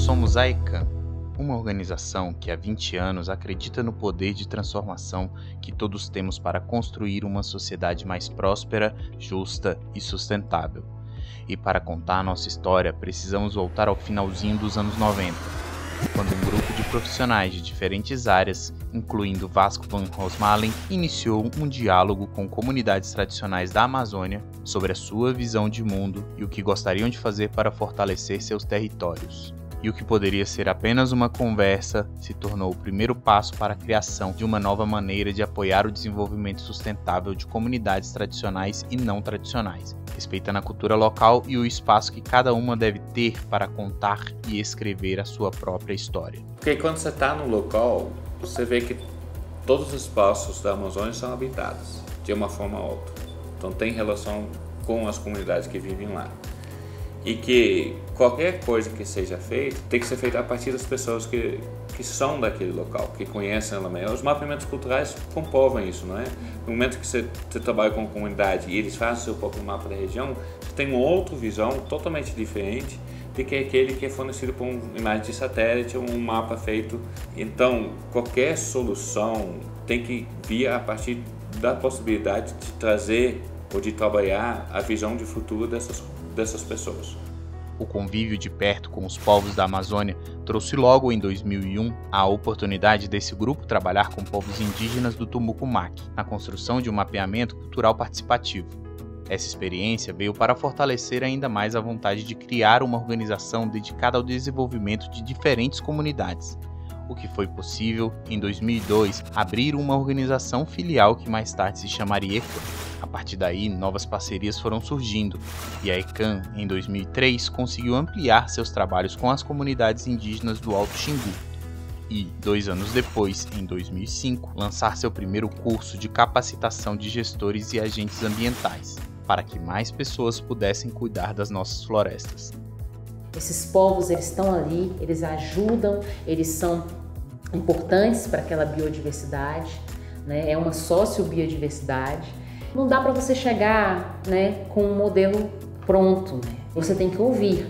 Somos a ECAM, uma organização que há 20 anos acredita no poder de transformação que todos temos para construir uma sociedade mais próspera, justa e sustentável. E para contar nossa história, precisamos voltar ao finalzinho dos anos 90, quando um grupo de profissionais de diferentes áreas, incluindo Vasco van Rosmalen, iniciou um diálogo com comunidades tradicionais da Amazônia sobre a sua visão de mundo e o que gostariam de fazer para fortalecer seus territórios. E o que poderia ser apenas uma conversa se tornou o primeiro passo para a criação de uma nova maneira de apoiar o desenvolvimento sustentável de comunidades tradicionais e não tradicionais, respeitando a cultura local e o espaço que cada uma deve ter para contar e escrever a sua própria história. Porque quando você está no local, você vê que todos os espaços da Amazônia são habitados de uma forma ou outra. Então tem relação com as comunidades que vivem lá. E que qualquer coisa que seja feita tem que ser feita a partir das pessoas que são daquele local, que conhecem ela melhor. Os mapeamentos culturais comprovam isso, não é? No momento que você trabalha com a comunidade e eles fazem o seu próprio mapa da região, você tem uma outra visão totalmente diferente do que aquele que é fornecido por uma imagem de satélite ou um mapa feito. Então, qualquer solução tem que vir a partir da possibilidade de trazer ou de trabalhar a visão de futuro dessas pessoas. O convívio de perto com os povos da Amazônia trouxe logo em 2001 a oportunidade desse grupo trabalhar com povos indígenas do Tumucumaque, na construção de um mapeamento cultural participativo. Essa experiência veio para fortalecer ainda mais a vontade de criar uma organização dedicada ao desenvolvimento de diferentes comunidades, o que foi possível, em 2002, abrir uma organização filial que mais tarde se chamaria ECAM. A partir daí, novas parcerias foram surgindo, e a ECAM, em 2003, conseguiu ampliar seus trabalhos com as comunidades indígenas do Alto Xingu e, 2 anos depois, em 2005, lançar seu primeiro curso de capacitação de gestores e agentes ambientais, para que mais pessoas pudessem cuidar das nossas florestas. Esses povos, eles estão ali, eles ajudam, eles são importantes para aquela biodiversidade, né? É uma sociobiodiversidade. Não dá para você chegar, né, com um modelo pronto, né? Você tem que ouvir.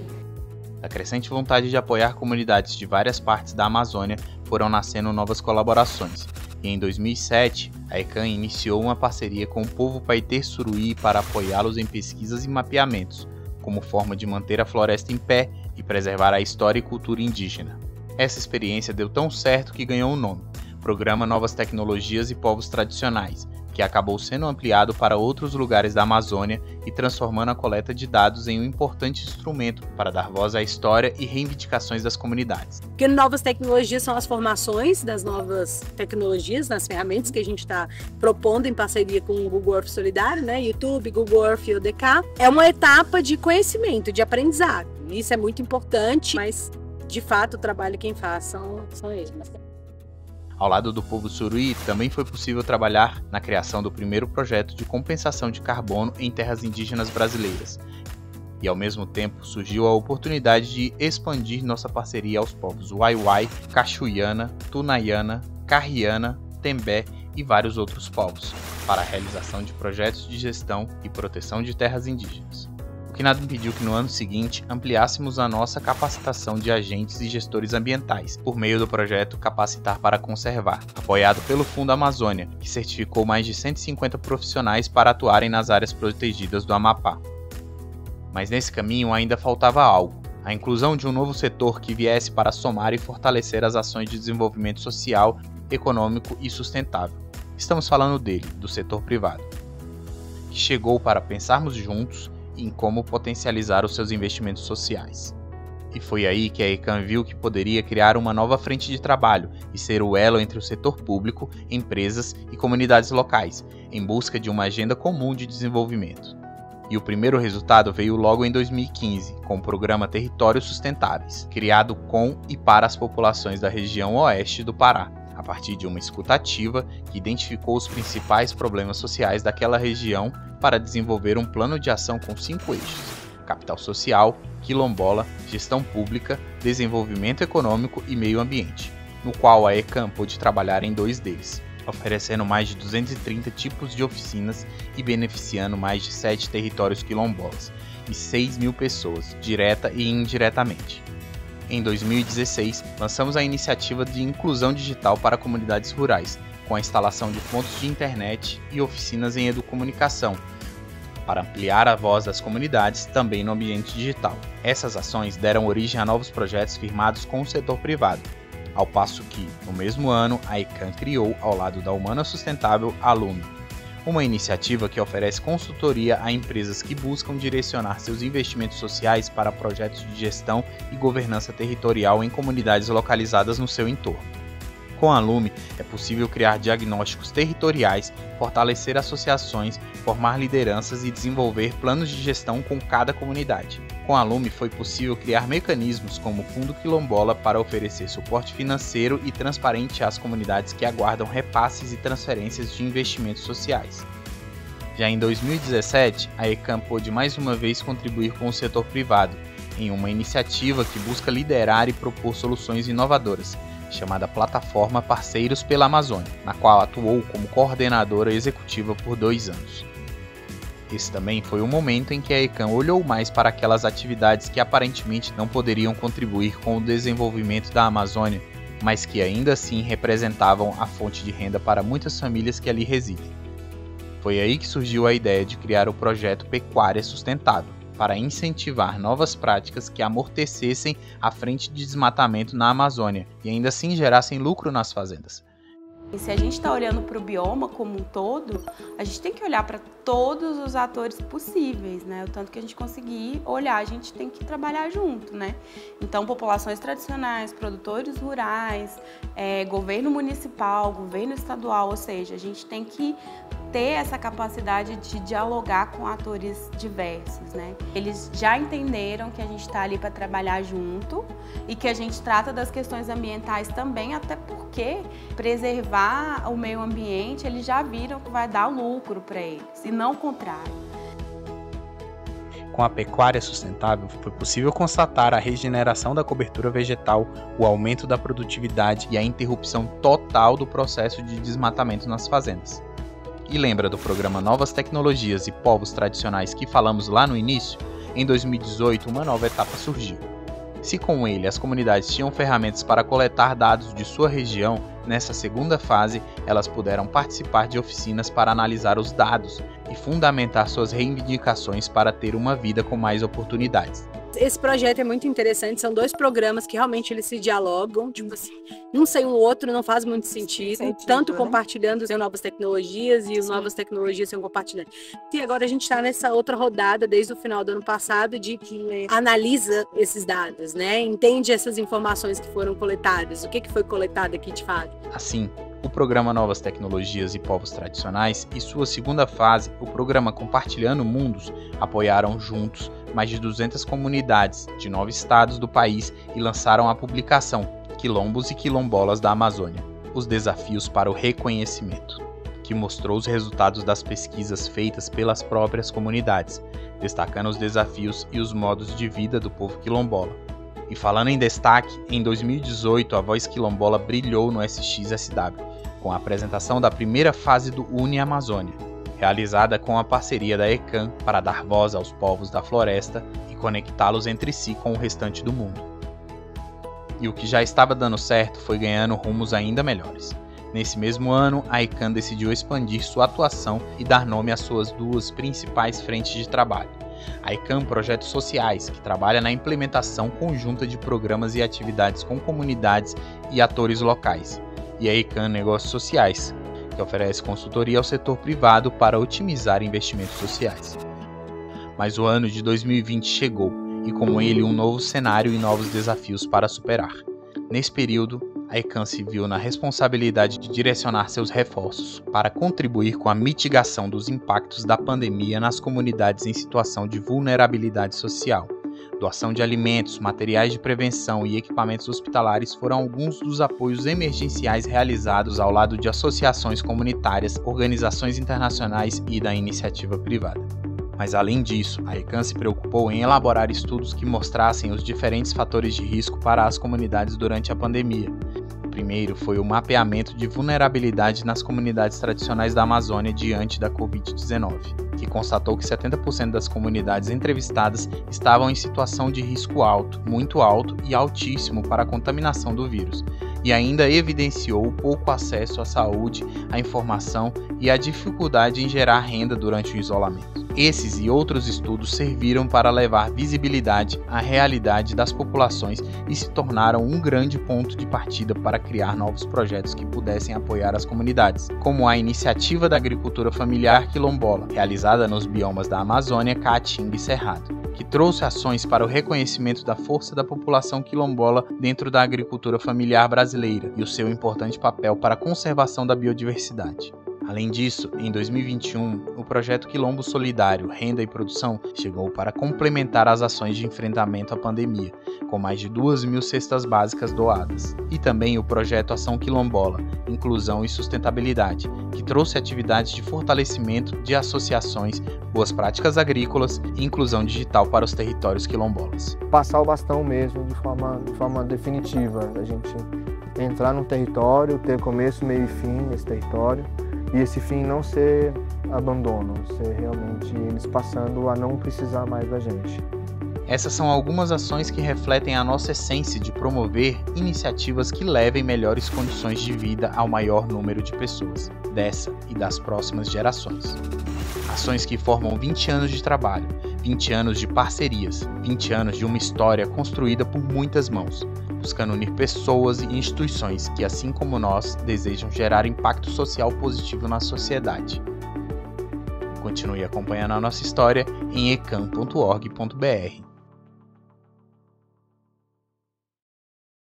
Da crescente vontade de apoiar comunidades de várias partes da Amazônia, foram nascendo novas colaborações. E em 2007, a ECAM iniciou uma parceria com o povo Paiter Suruí para apoiá-los em pesquisas e mapeamentos, como forma de manter a floresta em pé e preservar a história e cultura indígena. Essa experiência deu tão certo que ganhou um nome, Programa Novas Tecnologias e Povos Tradicionais, que acabou sendo ampliado para outros lugares da Amazônia e transformando a coleta de dados em um importante instrumento para dar voz à história e reivindicações das comunidades. Porque novas tecnologias são as formações das novas tecnologias, nas ferramentas que a gente está propondo em parceria com o Google Earth Solidário, né? YouTube, Google Earth e ODK. É uma etapa de conhecimento, de aprendizado. Isso é muito importante, mas de fato o trabalho quem faz são eles. Ao lado do povo Suruí, também foi possível trabalhar na criação do primeiro projeto de compensação de carbono em terras indígenas brasileiras. E ao mesmo tempo surgiu a oportunidade de expandir nossa parceria aos povos Waiwai, Cachuiana, Tunaiana, Carriana, Tembé e vários outros povos, para a realização de projetos de gestão e proteção de terras indígenas. O que nada impediu que no ano seguinte ampliássemos a nossa capacitação de agentes e gestores ambientais, por meio do projeto Capacitar para Conservar, apoiado pelo Fundo Amazônia, que certificou mais de 150 profissionais para atuarem nas áreas protegidas do Amapá. Mas nesse caminho ainda faltava algo: a inclusão de um novo setor que viesse para somar e fortalecer as ações de desenvolvimento social, econômico e sustentável. Estamos falando dele, do setor privado, que chegou para pensarmos juntos em como potencializar os seus investimentos sociais. E foi aí que a ECAM viu que poderia criar uma nova frente de trabalho e ser o elo entre o setor público, empresas e comunidades locais, em busca de uma agenda comum de desenvolvimento. E o primeiro resultado veio logo em 2015, com o programa Territórios Sustentáveis, criado com e para as populações da região oeste do Pará, a partir de uma escuta ativa que identificou os principais problemas sociais daquela região para desenvolver um plano de ação com 5 eixos: capital social, quilombola, gestão pública, desenvolvimento econômico e meio ambiente, no qual a ECAM pôde trabalhar em 2 deles, oferecendo mais de 230 tipos de oficinas e beneficiando mais de 7 territórios quilombolas e 6.000 pessoas, direta e indiretamente. Em 2016, lançamos a iniciativa de inclusão digital para comunidades rurais, com a instalação de pontos de internet e oficinas em educomunicação, para ampliar a voz das comunidades também no ambiente digital. Essas ações deram origem a novos projetos firmados com o setor privado, ao passo que, no mesmo ano, a ECAM criou, ao lado da Humana Sustentável, a Lume, uma iniciativa que oferece consultoria a empresas que buscam direcionar seus investimentos sociais para projetos de gestão e governança territorial em comunidades localizadas no seu entorno. Com a Lume, é possível criar diagnósticos territoriais, fortalecer associações, formar lideranças e desenvolver planos de gestão com cada comunidade. Com a Lume, foi possível criar mecanismos como o Fundo Quilombola para oferecer suporte financeiro e transparente às comunidades que aguardam repasses e transferências de investimentos sociais. Já em 2017, a ECAM pôde mais uma vez contribuir com o setor privado, em uma iniciativa que busca liderar e propor soluções inovadoras, chamada Plataforma Parceiros pela Amazônia, na qual atuou como coordenadora executiva por 2 anos. Esse também foi o momento em que a ECAM olhou mais para aquelas atividades que aparentemente não poderiam contribuir com o desenvolvimento da Amazônia, mas que ainda assim representavam a fonte de renda para muitas famílias que ali residem. Foi aí que surgiu a ideia de criar o projeto Pecuária Sustentável, para incentivar novas práticas que amortecessem a frente de desmatamento na Amazônia e ainda assim gerassem lucro nas fazendas. E se a gente está olhando para o bioma como um todo, a gente tem que olhar para todos os atores possíveis, né? O tanto que a gente conseguir olhar, a gente tem que trabalhar junto, né? Então, populações tradicionais, produtores rurais, governo municipal, governo estadual, ou seja, a gente tem que ter essa capacidade de dialogar com atores diversos, né? Eles já entenderam que a gente está ali para trabalhar junto e que a gente trata das questões ambientais também, até porque preservar o meio ambiente, eles já viram que vai dar lucro para eles, e não o contrário. Com a pecuária sustentável, foi possível constatar a regeneração da cobertura vegetal, o aumento da produtividade e a interrupção total do processo de desmatamento nas fazendas. E lembra do programa Novas Tecnologias e Povos Tradicionais que falamos lá no início? Em 2018, uma nova etapa surgiu. Se com ele as comunidades tinham ferramentas para coletar dados de sua região, nessa segunda fase elas puderam participar de oficinas para analisar os dados e fundamentar suas reivindicações para ter uma vida com mais oportunidades. Esse projeto é muito interessante, são 2 programas que realmente eles se dialogam, tipo assim, um sem o outro não faz muito sentido, tanto compartilhando as novas tecnologias e as novas tecnologias sendo compartilhadas. E agora a gente está nessa outra rodada desde o final do ano passado de que analisa esses dados, né? Entende essas informações que foram coletadas, o que foi coletado aqui de fato. Assim, o programa Novas Tecnologias e Povos Tradicionais e sua segunda fase, o programa Compartilhando Mundos, apoiaram juntos mais de 200 comunidades de 9 estados do país e lançaram a publicação Quilombos e Quilombolas da Amazônia, os desafios para o reconhecimento, que mostrou os resultados das pesquisas feitas pelas próprias comunidades, destacando os desafios e os modos de vida do povo quilombola. E falando em destaque, em 2018 a voz quilombola brilhou no SXSW, com a apresentação da primeira fase do Uni Amazônia, realizada com a parceria da ECAM para dar voz aos povos da floresta e conectá-los entre si com o restante do mundo. E o que já estava dando certo foi ganhando rumos ainda melhores. Nesse mesmo ano, a ECAM decidiu expandir sua atuação e dar nome às suas 2 principais frentes de trabalho. A ECAM Projetos Sociais, que trabalha na implementação conjunta de programas e atividades com comunidades e atores locais, e a ECAM Negócios Sociais, que oferece consultoria ao setor privado para otimizar investimentos sociais. Mas o ano de 2020 chegou, e com ele um novo cenário e novos desafios para superar. Nesse período, a ECAM se viu na responsabilidade de direcionar seus reforços para contribuir com a mitigação dos impactos da pandemia nas comunidades em situação de vulnerabilidade social. Doação de alimentos, materiais de prevenção e equipamentos hospitalares foram alguns dos apoios emergenciais realizados ao lado de associações comunitárias, organizações internacionais e da iniciativa privada. Mas além disso, a ECAM se preocupou em elaborar estudos que mostrassem os diferentes fatores de risco para as comunidades durante a pandemia. O primeiro foi o mapeamento de vulnerabilidade nas comunidades tradicionais da Amazônia diante da Covid-19. que constatou que 70% das comunidades entrevistadas estavam em situação de risco alto, muito alto e altíssimo para a contaminação do vírus, e ainda evidenciou o pouco acesso à saúde, à informação e a dificuldade em gerar renda durante o isolamento. Esses e outros estudos serviram para levar visibilidade à realidade das populações e se tornaram um grande ponto de partida para criar novos projetos que pudessem apoiar as comunidades, como a Iniciativa da Agricultura Familiar Quilombola, realizada nos biomas da Amazônia, Caatinga e Cerrado, que trouxe ações para o reconhecimento da força da população quilombola dentro da agricultura familiar brasileira e o seu importante papel para a conservação da biodiversidade. Além disso, em 2021, o projeto Quilombo Solidário, Renda e Produção chegou para complementar as ações de enfrentamento à pandemia, com mais de 2.000 cestas básicas doadas. E também o projeto Ação Quilombola, Inclusão e Sustentabilidade, que trouxe atividades de fortalecimento de associações, boas práticas agrícolas e inclusão digital para os territórios quilombolas. Passar o bastão mesmo de forma definitiva, a gente entrar num território, ter começo, meio e fim nesse território. E esse fim não ser abandono, ser realmente eles passando a não precisar mais da gente. Essas são algumas ações que refletem a nossa essência de promover iniciativas que levem melhores condições de vida ao maior número de pessoas, dessa e das próximas gerações. Ações que formam 20 anos de trabalho, 20 anos de parcerias, 20 anos de uma história construída por muitas mãos, buscando unir pessoas e instituições que, assim como nós, desejam gerar impacto social positivo na sociedade. Continue acompanhando a nossa história em ecam.org.br.